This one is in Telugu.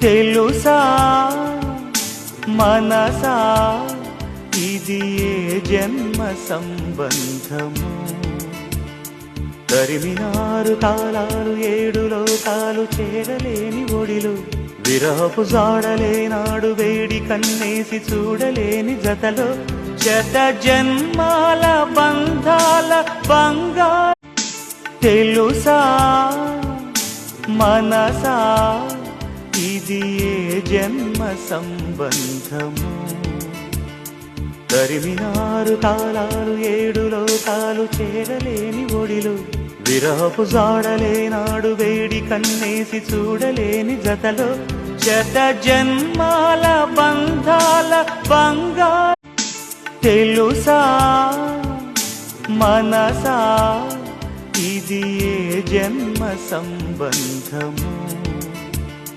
తెలుసా మనసా ఇది ఏ జన్మ సంబంధము. తరిమినారు కాలాలు ఏడు లోకాలు చేరలేని ఒడిలు, విరహపు జాడలేనాడు వేడి కన్నేసి చూడలేని జతలో శత జన్మాల బంధాల బంగారు. తెలుసా మనసా ఇది ఏ జన్మ సంబంధము. తరిమినారు కాలాలు ఏడు లోకాలు చేరలేని ఒడిలు, విరహపు జాడలేనాడు వేడి కన్నేసి చూడలేని జతలో శత జన్మాల బంధాల బంగారు. తెలుసా మనసా ఇది ఏ జన్మ సంబంధము.